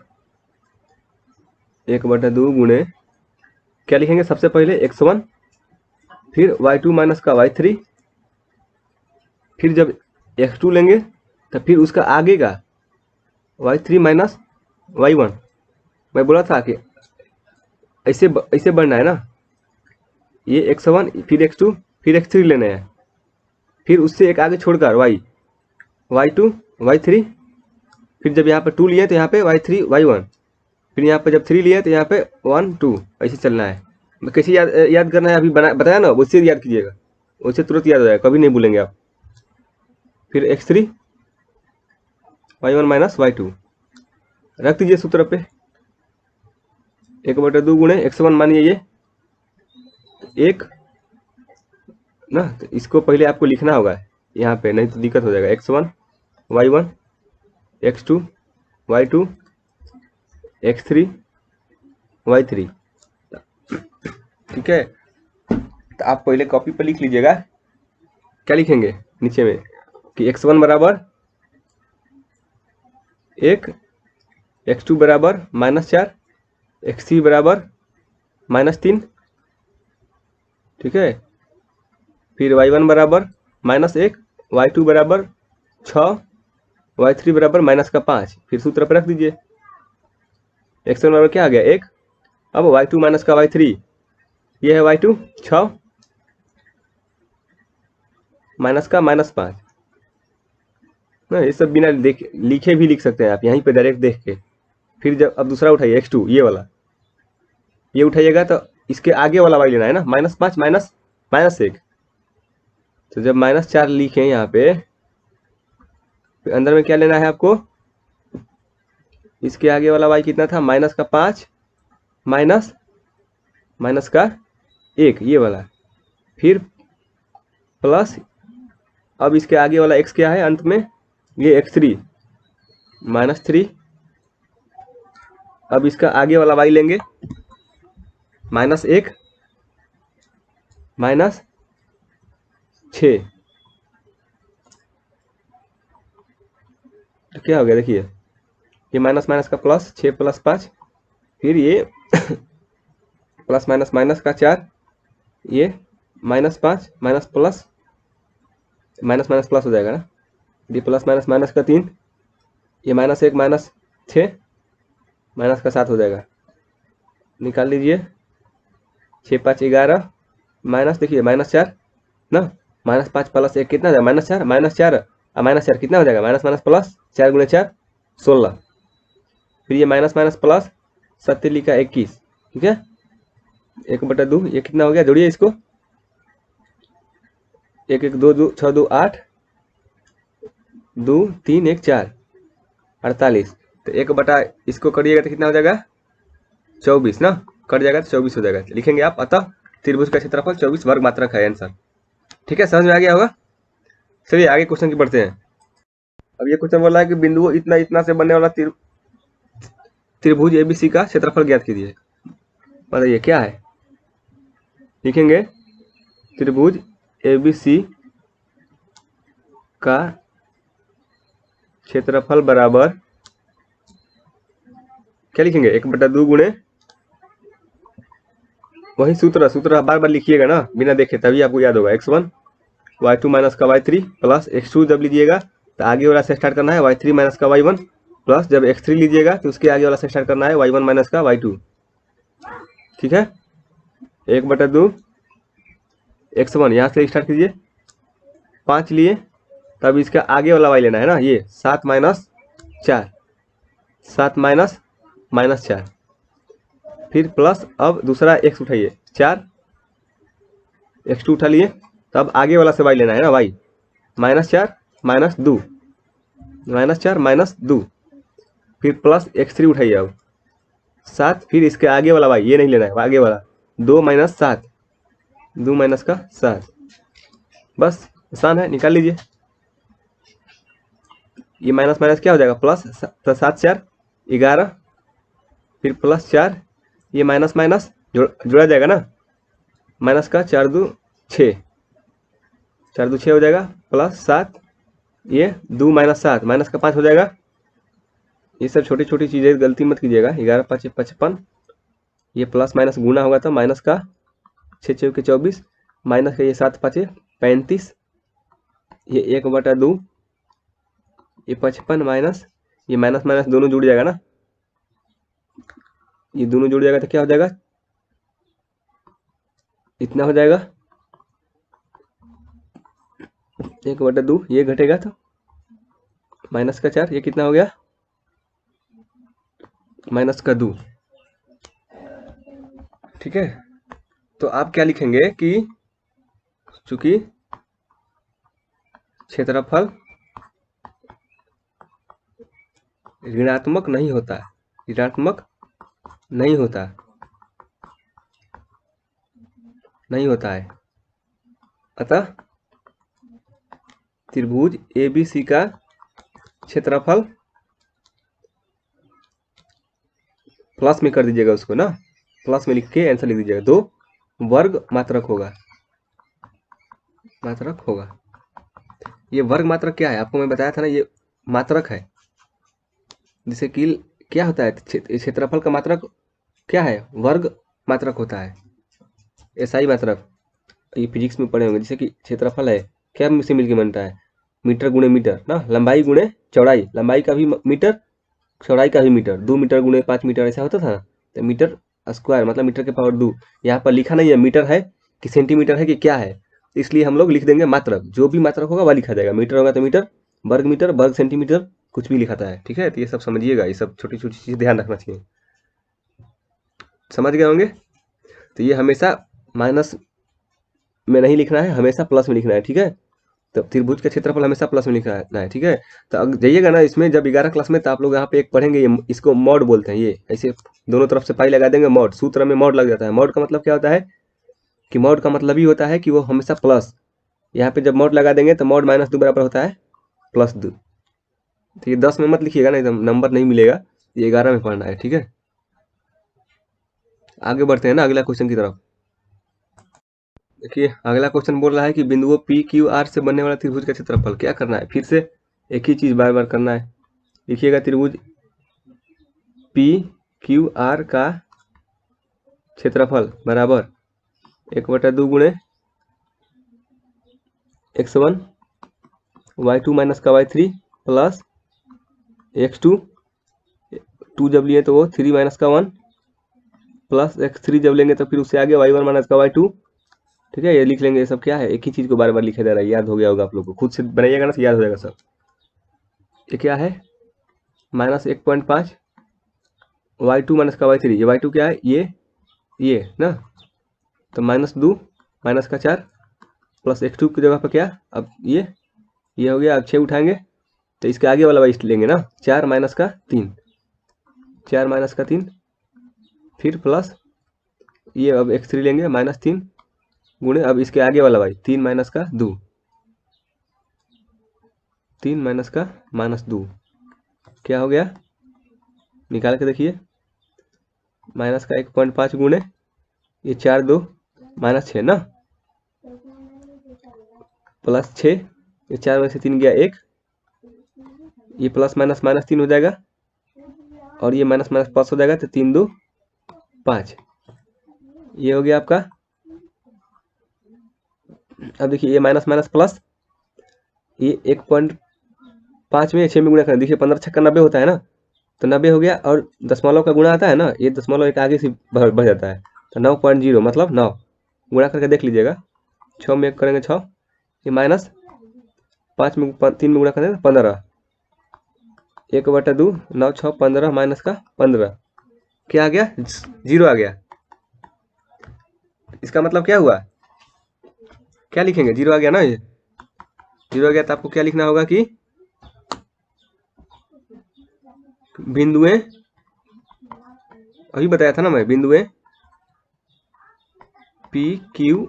Speaker 1: 1/2 गुणे, क्या लिखेंगे सबसे पहले x1, फिर y2 माइनस का y3, फिर जब x2 लेंगे तो फिर उसका आगे का y3 माइनस y1। मैं बोला था कि ऐसे ऐसे बढ़ना है ना, ये x1 फिर x2 फिर x3 लेने हैं, फिर उससे एक आगे छोड़कर y2 y3, फिर जब यहाँ पे 2 लिए तो यहाँ पे y3 y1, फिर यहाँ पे जब 3 लिए तो यहाँ पे 1 2, ऐसे चलना है। कैसे याद करना है अभी बताया ना, उससे याद कीजिएगा, उससे तुरंत याद हो जाएगा, कभी नहीं भूलेंगे आप। फिर x3 y1 माइनस y2 रख दीजिए सूत्र पे, 1/2 गुणे x1 मानिए ये एक ना, तो इसको पहले आपको लिखना होगा यहाँ पे, नहीं तो दिक्कत हो जाएगा। x1 y1 x2 y2 x3 y3, ठीक है। तो आप पहले कॉपी पर लिख लीजिएगा, क्या लिखेंगे नीचे में कि x1 बराबर 1, x2 बराबर -4, x3 बराबर -3, ठीक है। फिर y1 बराबर -1, y2 बराबर 6, y3 बराबर -5, फिर सूत्र पर रख दीजिए। x1 बराबर क्या आ गया 1, अब y2 माइनस का y3, ये है y2 6 माइनस का -5 ना, ये सब बिना लिखे भी लिख सकते हैं आप, यहीं पे डायरेक्ट देख के। फिर जब अब दूसरा उठाइए x2, ये वाला, ये उठाइएगा तो इसके आगे वाला y लेना है ना, -5 -1, तो जब -4 लिखे यहाँ पे, फिर अंदर में क्या लेना है आपको, इसके आगे वाला y कितना था, -5 -1, ये वाला, फिर प्लस, अब इसके आगे वाला x क्या है अंत में, ये x3 -3, अब इसका आगे वाला y लेंगे -1 -6, तो क्या हो गया देखिए, ये माइनस माइनस का प्लस, 6 + 5, फिर ये प्लस माइनस माइनस का 4, ये -5 minus plus minus minus plus हो जाएगा ना, ये प्लस माइनस माइनस का 3, ये -1 -6 माइनस का 7 हो जाएगा, निकाल लीजिए। 6 5 11 माइनस, देखिए -4 ना, -5 + 1 कितना हो जाएगा, -4 -4 कितना हो जाएगा, माइनस माइनस प्लस, 4 × 4 16, फिर ये माइनस माइनस प्लस 7 लिखा 21, ठीक है। 1/2, ये कितना हो गया, जोड़िए इसको, 1 1 2 2 6 2 8 2 3 1 4 48, तो 1 इसको करिएगा तो कितना हो जाएगा 24 ना, कट जाएगा तो 24 हो जाएगा। लिखेंगे आप, अतः त्रिभुज का क्षेत्रफल 24 वर्ग मात्रक है आंसर, ठीक है। समझ में आ गया होगा। चलिए आगे क्वेश्चन की बढ़ते हैं। अब ये क्वेश्चन बोल रहा है कि बिंदु इतना इतना से बनने वाला त्रिभुज एबीसी का क्षेत्रफल ज्ञात कीजिए। बताइए क्या है, लिखेंगे त्रिभुज एबीसी का क्षेत्रफल बराबर, क्या लिखेंगे 1/2 गुणे, वही सूत्र बार बार लिखिएगा ना, बिना देखे, तभी आपको याद होगा। x1 y2 माइनस का y3 प्लस x2 जब लीजिएगा तो आगे वाला से स्टार्ट करना है y3 माइनस का y1, प्लस जब x3 लीजिएगा तो उसके आगे वाला से स्टार्ट करना है y1 माइनस का y2, ठीक है। 1/2 x1 यहाँ से स्टार्ट कीजिए, 5 लिए, तब इसका आगे वाला वाई लेना है ना, ये 7 माइनस 4, 7 माइनस माइनस 4, फिर प्लस, अब दूसरा x उठाइए 4, x2 उठा लिए, तब आगे वाला से y लेना है ना, y -4 -2, -4 -2, फिर प्लस x3 उठाइए अब 7, फिर इसके आगे वाला y, ये नहीं लेना है, आगे वाला 2 - 7, 2 माइनस का 7, बस आसान है, निकाल लीजिए। ये माइनस माइनस क्या हो जाएगा, प्लस, तो 7 4 11, फिर प्लस 4, ये माइनस माइनस जोड़ा जाएगा ना, माइनस का 4 2 6, 4 2 6 हो जाएगा, प्लस 7, ये 2 - 7 माइनस का 5 हो जाएगा। ये सब छोटी छोटी चीज़ें गलती मत कीजिएगा। 11 5 55, ये प्लस माइनस गुना होगा तो माइनस का 6 6 के 24, माइनस का ये 7 5 35, ये 1/2, ये 55 माइनस, ये माइनस माइनस दोनों जुड़ जाएगा ना, ये दोनों जुड़ जाएगा तो क्या हो जाएगा, इतना हो जाएगा 1/2, ये घटेगा तो माइनस का 4, ये कितना हो गया, माइनस का 2। ठीक है, तो आप क्या लिखेंगे कि चूंकि क्षेत्रफल ऋणात्मक नहीं होता, ऋणात्मक नहीं होता है, अतः त्रिभुज ABC का क्षेत्रफल, प्लस में कर दीजिएगा उसको ना, प्लस में लिख के आंसर लिख दीजिएगा, 2 वर्ग मात्रक होगा, मात्रक होगा। ये वर्ग मात्रक क्या है, आपको मैं बताया था ना, ये मात्रक है, जैसे कि क्या होता है, क्षेत्रफल का मात्रक क्या है, वर्ग मात्रक होता है, SI मात्रक, ये फिजिक्स में पढ़े होंगे। जैसे कि क्षेत्रफल है, क्या से मिलकर बनता है, मीटर गुणे मीटर ना, लंबाई गुणे चौड़ाई, लंबाई का भी मीटर, चौड़ाई का भी मीटर, 2 मीटर गुणे 5 मीटर ऐसा होता था ना, तो मीटर स्क्वायर मतलब मीटर के पावर 2, यहाँ पर लिखा नहीं है मीटर है कि सेंटीमीटर है कि क्या है, इसलिए हम लोग लिख देंगे मात्रक, जो भी मात्रक होगा वह लिखा जाएगा, मीटर होगा तो मीटर, वर्ग सेंटीमीटर, कुछ भी लिखाता है। ठीक है, तो ये सब समझिएगा, ये सब छोटी छोटी चीज़ ध्यान रखना चाहिए, समझ गए होंगे। तो ये हमेशा माइनस में नहीं लिखना है, हमेशा प्लस में लिखना है। ठीक है, तो त्रिभुज का क्षेत्रफल हमेशा प्लस में लिखना है। ठीक है, तो अब जाइएगा ना इसमें, जब 11 क्लास में, तो आप लोग यहाँ पे एक पढ़ेंगे, ये इसको मॉड बोलते हैं, ये ऐसे दोनों तरफ से पाई लगा देंगे, मॉड, सूत्र में मॉड लग जाता है। मॉड का मतलब क्या होता है कि मॉड का मतलब ही होता है कि वो हमेशा प्लस, यहाँ पे जब मॉड लगा देंगे तो मॉड -2 बराबर होता है +2। तो ये 10 में मत लिखिएगा, नहीं तो नंबर नहीं मिलेगा, ये 11 में पढ़ना है। ठीक है, आगे बढ़ते हैं ना अगला क्वेश्चन की तरफ। देखिए अगला क्वेश्चन बोल रहा है कि बिंदुओं PQR से बनने वाला त्रिभुज का क्षेत्रफल। क्या करना है, फिर से एक ही चीज बार बार करना है। लिखिएगा त्रिभुज PQR का क्षेत्रफल बराबर 1/2 गुणे x1 y2 माइनस का y3 प्लस x2, 2 जब लिए तो वो 3 माइनस का 1 प्लस x3 जब लेंगे तो फिर उससे आगे y1 माइनस का y2। ठीक है, ये लिख लेंगे। ये सब क्या है, एक ही चीज को बार बार लिखा जा रहा है, याद हो गया होगा आप लोग को, खुद से बनाइएगा ना तो याद हो जाएगा सब। ये क्या है, -1.5 y2 माइनस का y3, ये y2 क्या है, ये ना, तो -2 माइनस का 4 प्लस x2 की जगह पर क्या, अब ये हो गया। अब 6 उठाएंगे तो इसके आगे वाला y लेंगे ना, 4 माइनस का 3, 4 माइनस का 3, फिर प्लस ये अब x3 लेंगे -3 गुणे, अब इसके आगे वाला y 3 माइनस का 2, 3 माइनस का -2 क्या हो गया, निकाल के देखिए, माइनस का 1.5 गुणे ये 4 2 -6 ना, प्लस 6, ये 4 में से 3 गया 1, ये प्लस माइनस -3 हो जाएगा, और ये माइनस माइनस प्लस हो जाएगा, तो 3 2 5, ये हो गया आपका। अब देखिए ये माइनस माइनस प्लस, ये 1.5 में 6 में गुणा करें, देखिए 15 छक्का 90 होता है ना, तो 90 हो गया, और दशमलव का गुणा आता है ना, ये दशमलव एक आगे से बढ़ जाता है, तो 9.0 मतलब 9 गुणा करके देख लीजिएगा, 6 में 1 करेंगे 6, ये 5 में 3 में गुणा करें 15, 1/2, 9 6 15 माइनस का 15, क्या आ गया? 0 आ गया। इसका मतलब क्या हुआ? क्या लिखेंगे? 0 आ गया ना, ये 0 आ गया तो आपको क्या लिखना होगा कि बिंदुएं, अभी बताया था ना मैं, बिंदुएं पी क्यू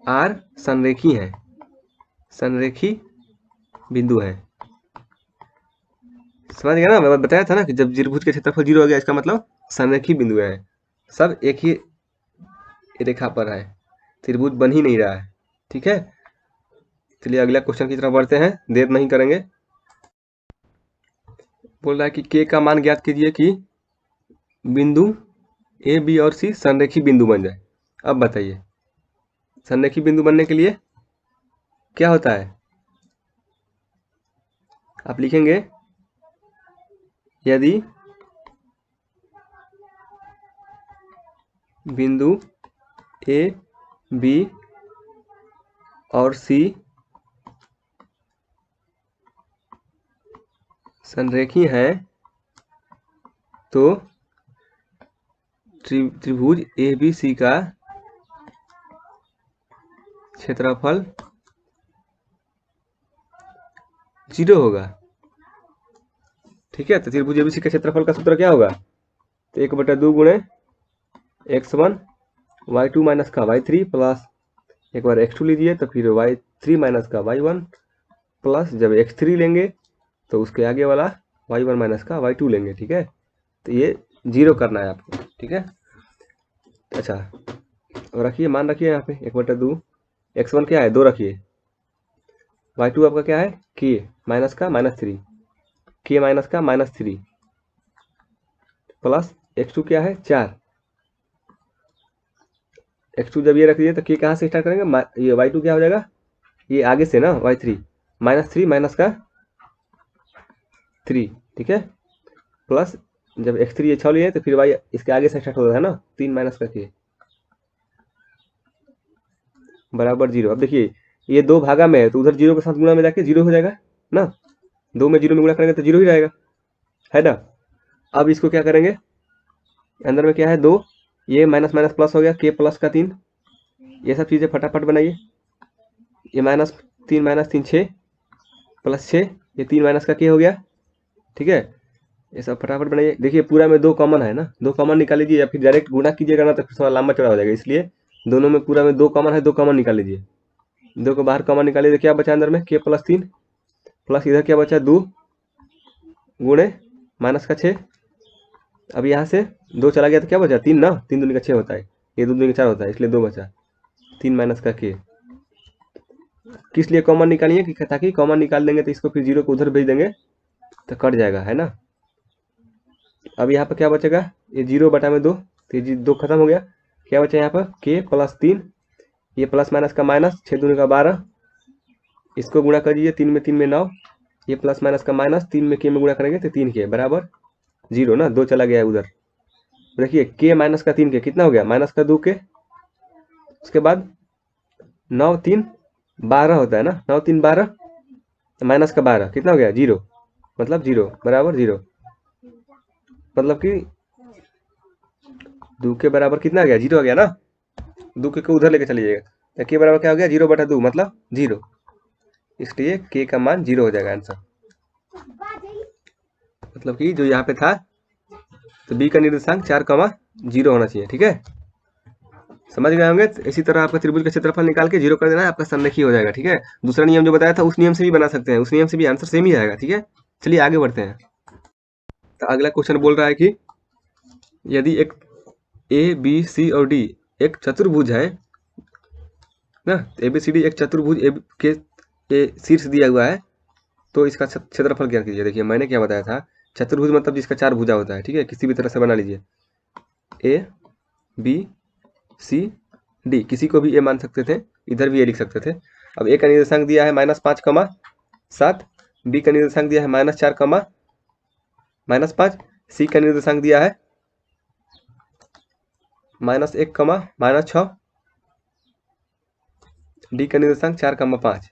Speaker 1: आर संरेखी हैं, संरेखी बिंदु हैं। समझ गया ना? मैं बताया था ना कि जब त्रिभुज का क्षेत्रफल 0 हो गया इसका मतलब संरेखी बिंदु हैं, सब एक ही रेखा पर है, त्रिभुज बन ही नहीं रहा है। ठीक है, चलिए अगला क्वेश्चन की तरफ बढ़ते हैं, देर नहीं करेंगे। बोल रहा है कि के का मान ज्ञात कीजिए कि बिंदु ए बी और सी संरेखी बिंदु बन जाए। अब बताइए संरेखी बिंदु बनने के लिए क्या होता है? आप लिखेंगे यदि बिंदु ए बी और सी संरेखी हैं तो त्रिभुज ए बी सी का क्षेत्रफल 0 होगा। ठीक है, तो त्रिभुज एबीसी का क्षेत्रफल का सूत्र क्या होगा? तो 1/2 गुणे x1 y2 माइनस का y3 प्लस एक बार x2 लीजिए तो फिर y3 माइनस का y1 प्लस जब x3 लेंगे तो उसके आगे वाला y1 माइनस का y2 लेंगे। ठीक है, तो ये 0 करना है आपको। ठीक है, अच्छा रखिए, मान रखिए यहाँ पे 1/2, x1 क्या है 2 रखिए, y2 आपका क्या है k माइनस का -3, k माइनस का -3 प्लस x2 क्या है 4, x2 जब ये रख दिए तो k कहाँ से स्टार्ट करेंगे? ये y2 क्या हो जाएगा? ये आगे से ना y3 -3 माइनस का 3। ठीक है, प्लस जब x3 ये 6 लिए तो फिर y इसके आगे से स्टार्ट होता है ना 3 माइनस का k बराबर 0। अब देखिए ये 2 भागा में है तो उधर 0 के साथ गुणा में जाके 0 हो जाएगा ना, 2 में 0 में गुणा करेंगे तो 0 ही रहेगा, है ना। अब इसको क्या करेंगे, अंदर में क्या है 2, ये माइनस माइनस प्लस हो गया, k प्लस का 3, ये सब चीज़ें फटाफट बनाइए। ये -3 -3 6 प्लस 6, ये 3 माइनस का k हो गया। ठीक है, ये सब फटाफट बनाइए। देखिए पूरा में 2 कॉमन है ना, 2 कॉमन निकाल लीजिए या फिर डायरेक्ट गुणा कीजिएगा ना तो फिर थोड़ा लंबा चौड़ा हो जाएगा, इसलिए दोनों में पूरा में 2 कॉमन है, 2 कॉमन निकाल लीजिए। 2 को बाहर कॉमन निकालिए तो क्या बचा अंदर में k प्लस 3 प्लस इधर क्या बचा 2 गुणे माइनस का 6। अब यहाँ से 2 चला गया तो क्या बचा 3 ना, 3 दूनी का 6 होता है, ये 2 दूनी का 4 होता है, इसलिए 2 बचा, 3 माइनस का k। किस लिए कॉमन निकालिए कि ताकि कॉमन निकाल देंगे तो इसको फिर 0 को उधर भेज देंगे तो कट जाएगा, है ना। अब यहाँ पर क्या बचेगा, ये 0/2, तो ये 2 खत्म हो गया, क्या बचा यहाँ पर k प्लस 3, ये प्लस माइनस का माइनस, 6 दूनी का 12, इसको गुणा कर दीजिए, 3 में 3 में 9, ये प्लस माइनस का माइनस, 3 में k में गुणा करेंगे तो 3k बराबर 0 ना, 2 चला गया है उधर। देखिए k माइनस का 3k कितना हो गया, माइनस का 2k, उसके बाद 9 3 12 होता है ना, 9 3 12 माइनस का 12 कितना हो गया 0, मतलब 0 बराबर 0, मतलब कि 2 के बराबर कितना आ गया 0 आ गया ना, 2 के को उधर लेके चले जाइएगा तो k बराबर क्या हो गया 0/2 मतलब 0, इसलिए k का मान 0 हो जाएगा आंसर। मतलब कि जो यहाँ पे था तो b का निर्देशांक 4,0 होना चाहिए। ठीक है, समझ गए होंगे। तो इसी तरह आपका त्रिभुज का क्षेत्रफल निकाल के 0 कर देना है, आपका संरेखी हो जाएगा। ठीक है, दूसरा नियम जो बताया था उस नियम से भी बना सकते हैं, उस नियम से भी आंसर सेम ही आएगा। ठीक है, चलिए आगे बढ़ते हैं। तो अगला क्वेश्चन बोल रहा है कि यदि एक ए बी सी और डी एक चतुर्भुज है ना, ए बी सी डी एक चतुर्भुज के शीर्ष दिया हुआ है तो इसका क्षेत्रफल क्या कीजिए। देखिए मैंने क्या बताया था, चतुर्भुज मतलब जिसका 4 भुजा होता है। ठीक है, किसी भी तरह से बना लीजिए, ए बी सी डी, किसी को भी ए मान सकते थे, इधर भी ए लिख सकते थे। अब ए का निर्देशांक दिया है -5,7, बी का निर्देशांक दिया है -4, -5, सी का निर्देशांक दिया है -1, -6, डी का निर्देशांक 4, 5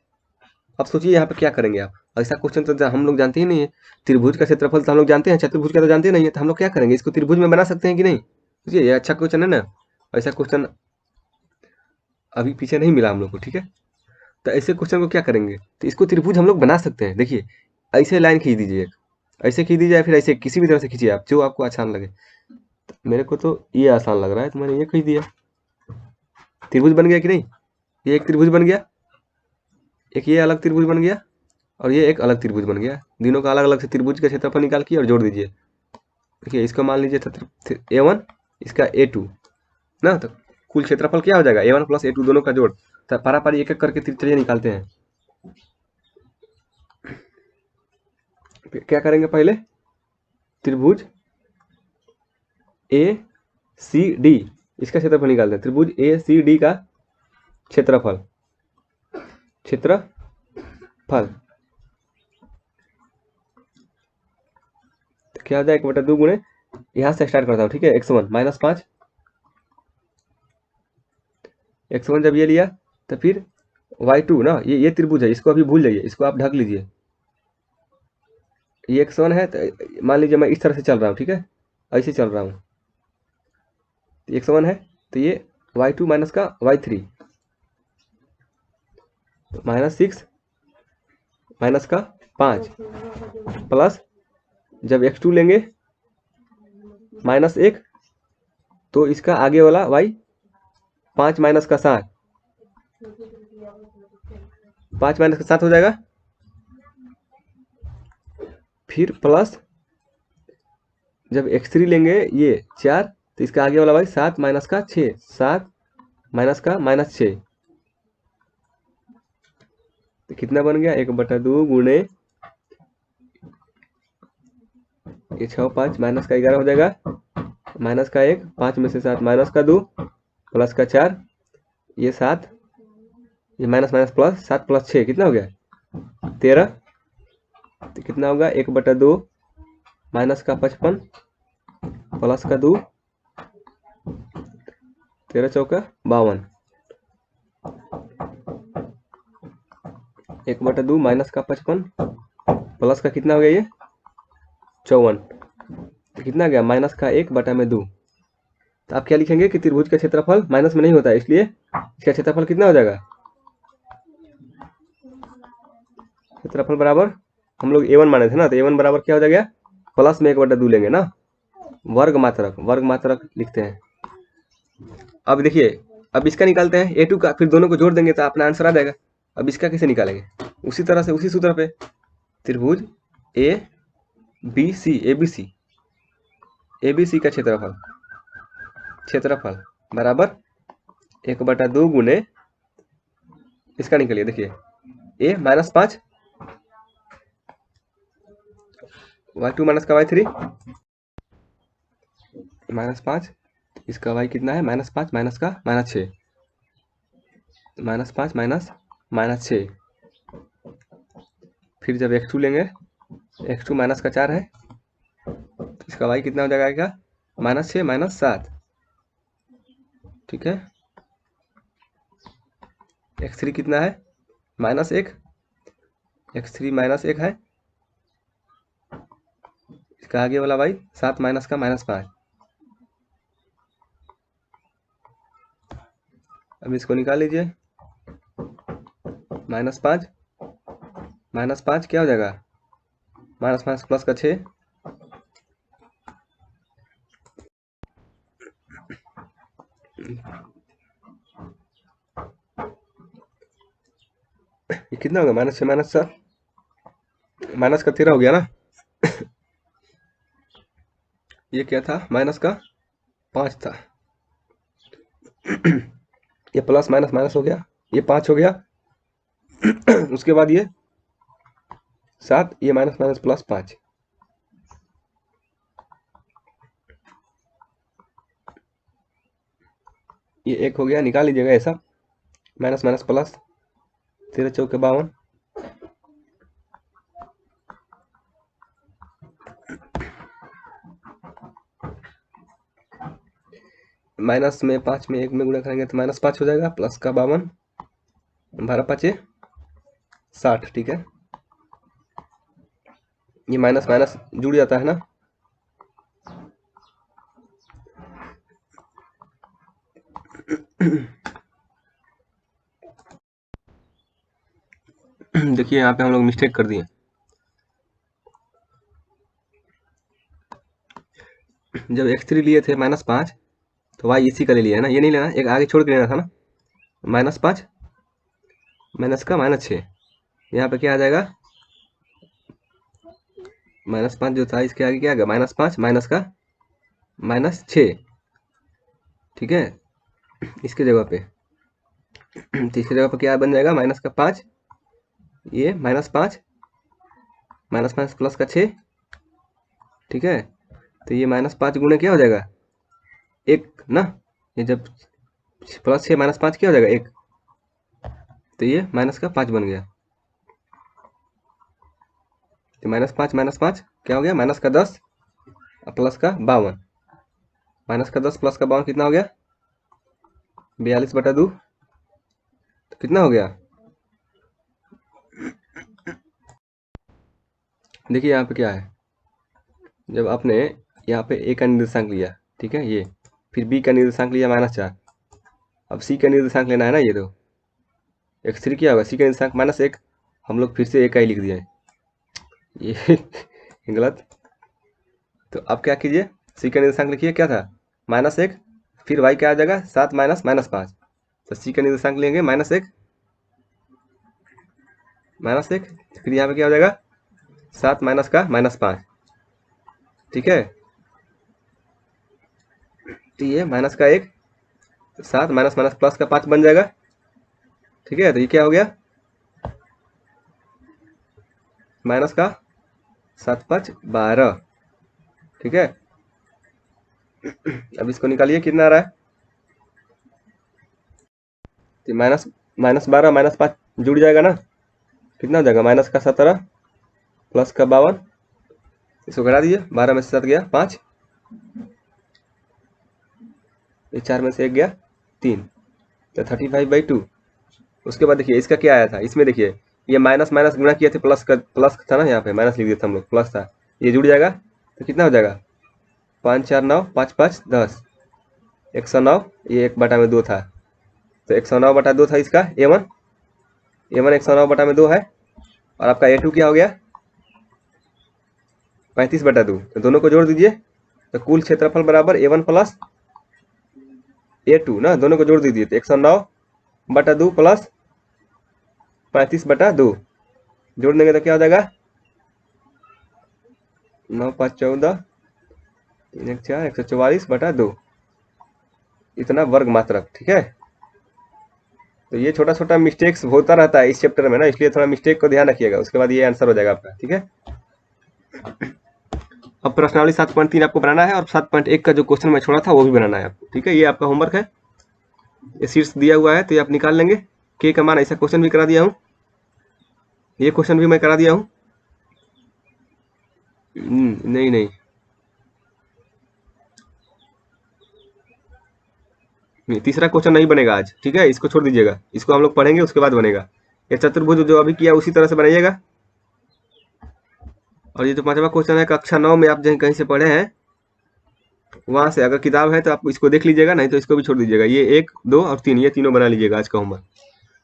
Speaker 1: अब सोचिए यहाँ पे क्या करेंगे आप। ऐसा क्वेश्चन तो हम लोग जानते ही नहीं है। त्रिभुज का क्षेत्रफल तो हम लोग जानते हैं, चतुर्भुज का तो जानते नहीं है, तो हम लोग क्या करेंगे, इसको त्रिभुज में बना सकते हैं कि नहीं। सोचिए ये अच्छा क्वेश्चन है ना। ऐसा क्वेश्चन अभी पीछे नहीं मिला हम लोग को, ठीक है। तो ऐसे क्वेश्चन को क्या करेंगे, तो इसको त्रिभुज हम लोग बना सकते हैं। देखिए ऐसे लाइन खींच दीजिए, एक ऐसे खींच दीजिए, फिर ऐसे किसी भी तरह से खींचिए आप, जो आपको आसान लगे। तो मेरे को तो ये आसान लग रहा है, तो मैंने ये खींच दिया। त्रिभुज बन गया कि नहीं। ये एक त्रिभुज बन गया, एक ये अलग त्रिभुज बन गया, और ये एक अलग त्रिभुज बन गया। तीनों का अलग अलग से त्रिभुज का क्षेत्रफल निकाल के और जोड़ दीजिए। देखिए इसको मान लीजिए A1, इसका A2 ना, तो कुल क्षेत्रफल क्या हो जाएगा, A1 प्लस A2 दोनों का जोड़। तो पारा पारी एक एक करके चलिए निकालते हैं। क्या करेंगे, पहले त्रिभुज ACD इसका क्षेत्रफल निकालते हैं। त्रिभुज ACD का क्षेत्रफल तो क्या हो जाए, 1/2 गुणे, यहाँ से स्टार्ट करता हूँ, ठीक है। x1 -5, x1 जब ये लिया तो फिर y2 ना, ये त्रिभुज है, इसको अभी भूल जाइए, इसको आप ढक लीजिए। ये x1 है, तो मान लीजिए मैं इस तरह से चल रहा हूँ, ठीक है, ऐसे चल रहा हूँ। x1 है, तो ये y2 माइनस का y3, तो -6 माइनस का 5 प्लस, जब x2 लेंगे -1, तो इसका आगे वाला y 5 माइनस का 7, 5 माइनस का 7 हो जाएगा। फिर प्लस, जब x3 लेंगे ये 4, तो इसका आगे वाला y 7 माइनस का 6, 7 माइनस का -6, तो कितना बन गया, 1/2 गुणे, ये 6 5 माइनस का 11 हो जाएगा, माइनस का 1, 5 में से 7 माइनस का 2, प्लस का 4, ये 7, ये माइनस माइनस प्लस, 7 प्लस 6 कितना हो गया, 13। तो कितना होगा, 1/2 माइनस का 55 प्लस का 2, 13 चौका 52, 1/2 माइनस का 55 प्लस का कितना हो गया, ये 54, तो कितना गया, माइनस का 1/2। तो आप क्या लिखेंगे कि त्रिभुज का क्षेत्रफल माइनस में नहीं होता है, इसलिए इसका क्षेत्रफल कितना हो जाएगा, क्षेत्रफल बराबर, हम लोग A1 माने थे ना, तो A1 बराबर क्या हो जाएगा, प्लस में 1/2 लेंगे ना, वर्ग मात्रक लिखते हैं। अब देखिए, अब इसका निकालते हैं A2 का, फिर दोनों को जोड़ देंगे तो अपना आंसर आ जाएगा। अब इसका कैसे निकालेंगे, उसी तरह से, उसी सूत्र पे, त्रिभुज ABC का क्षेत्रफल बराबर 1/2 गुने, इसका निकलिए, देखिए A -5, y2 माइनस का y3, -5, इसका y कितना है, -5 माइनस का -6, -5 माइनस -6, फिर जब x2 लेंगे, x2 माइनस का 4 है, तो इसका y कितना हो जाएगा, -6 -7, ठीक है। x3 कितना है, -1, x3 -1 है, इसका आगे वाला y 7 माइनस का -5। अब इसको निकाल लीजिए, -5 -5 क्या हो जाएगा, -5 प्लस का 6, ये कितना होगा, -6 -7, माइनस का 13 हो गया ना। ये क्या था, माइनस का 5 था। ये प्लस माइनस माइनस हो गया, ये 5 हो गया। उसके बाद ये 7, ये माइनस माइनस प्लस 5, ये 1 हो गया, निकाल लीजिएगा ऐसा, माइनस माइनस प्लस, 13 चौके 52, माइनस में 5 में 1 में गुणा करेंगे तो -5 हो जाएगा, प्लस का 52, 12 5 60, ठीक है। ये माइनस माइनस जुड़ जाता है ना। देखिए यहाँ पे हम लोग मिस्टेक कर दिए। जब x3 लिए थे -5, तो y इसी का ले लिया है ना, ये नहीं लेना, एक आगे छोड़ के लेना था ना। -5 माइनस का -6, यहाँ पे क्या आ जाएगा, -5 जो था इसके आगे क्या आ गया, -5 माइनस का -6, ठीक है। इसके जगह पे तो इसके जगह पे क्या बन जाएगा, माइनस का 5, ये -5 -5 प्लस का 6, ठीक है। तो ये -5 गुणे क्या हो जाएगा, 1 ना। ये जब प्लस 6 -5 क्या हो जाएगा, 1, तो ये माइनस का 5 बन गया। तो -5 क्या हो गया, माइनस का 10 और प्लस का 52, माइनस का 10 प्लस का 52 कितना हो गया, 42/2, तो कितना हो गया। देखिए यहाँ पे क्या है, जब आपने यहाँ पे a का निर्देशांक लिया, ठीक है, ये फिर b का निर्देशांक लिया -4, अब c का निर्देशांक लेना है ना, ये तो x3 क्या होगा, c का निर्देशांक -1, हम लोग फिर से a का ही लिख दिया है, ये गलत। तो अब क्या कीजिए, c का निर्देशांक लिखिए, क्या था -1, फिर y क्या आ जाएगा 7 माइनस -5, तो c का निर्देशांक लेंगे -1, फिर यहाँ पे क्या हो जाएगा 7 माइनस का -5, ठीक है। तो ये माइनस का 1, 7 माइनस माइनस प्लस का 5 बन जाएगा, ठीक है। तो ये क्या हो गया, माइनस का 7 5 12, ठीक है। अब इसको निकालिए, कितना आ रहा है, तो -12 -5 जुड़ जाएगा ना, कितना हो जाएगा, माइनस का 17 प्लस का 52, इसको घटा दीजिए, 12 में से 7 गया 5, ये 4 में से 1 गया 3, तो 35/2। उसके बाद देखिए इसका क्या आया था, इसमें देखिए ये माइनस माइनस गुणा किए थे, प्लस था ना, यहाँ पे माइनस लिख दिया था हम लोग, प्लस था, ये जुड़ जाएगा, तो कितना हो जाएगा 5 4 9 5 5 10, 109, ये 1/2 था, तो 109/2 था इसका a1 109/2 है, और आपका a2 क्या हो गया 35/2, तो दोनों को जोड़ दीजिए, तो कुल क्षेत्रफल बराबर a1 प्लस a2 ना, दोनों को जोड़ दीजिए, तो 109/2 प्लस 35/2 जोड़ देंगे तो क्या हो जाएगा 9 5 14 3 1 4 144/2, इतना वर्ग मात्रक, ठीक है। तो ये छोटा छोटा मिस्टेक्स होता रहता है इस चैप्टर में ना, इसलिए थोड़ा मिस्टेक को ध्यान रखिएगा, उसके बाद ये आंसर हो जाएगा आपका, ठीक है। अब प्रश्नावली 7.3 आपको बनाना है, और 7.1 का जो क्वेश्चन मैं छोड़ा था वो भी बनाना है आपको, ठीक है। ये आपका होमवर्क है, ये शीट्स दिया हुआ है, तो ये आप निकाल लेंगे। के का मान, ऐसा क्वेश्चन भी करा दिया हूँ, ये क्वेश्चन भी मैं करा दिया हूँ। नहीं नहीं तीसरा क्वेश्चन नहीं बनेगा आज, ठीक है, इसको छोड़ दीजिएगा, इसको हम लोग पढ़ेंगे उसके बाद बनेगा। ये चतुर्भुज जो अभी किया उसी तरह से बनाइएगा। और ये जो 5वां क्वेश्चन है कक्षा 9 में आप कहीं से पढ़े हैं, वहां से अगर किताब है तो आप इसको देख लीजिएगा, नहीं तो इसको भी छोड़ दीजिएगा। ये 1 2 और 3, ये तीनों बना लीजिएगा आज का होमवर्क,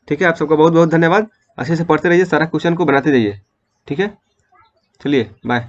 Speaker 1: ठीक है। आप सबका बहुत बहुत धन्यवाद, अच्छे से पढ़ते रहिए, सारा क्वेश्चन को बनाते जाइए, ठीक है। चलिए बाय।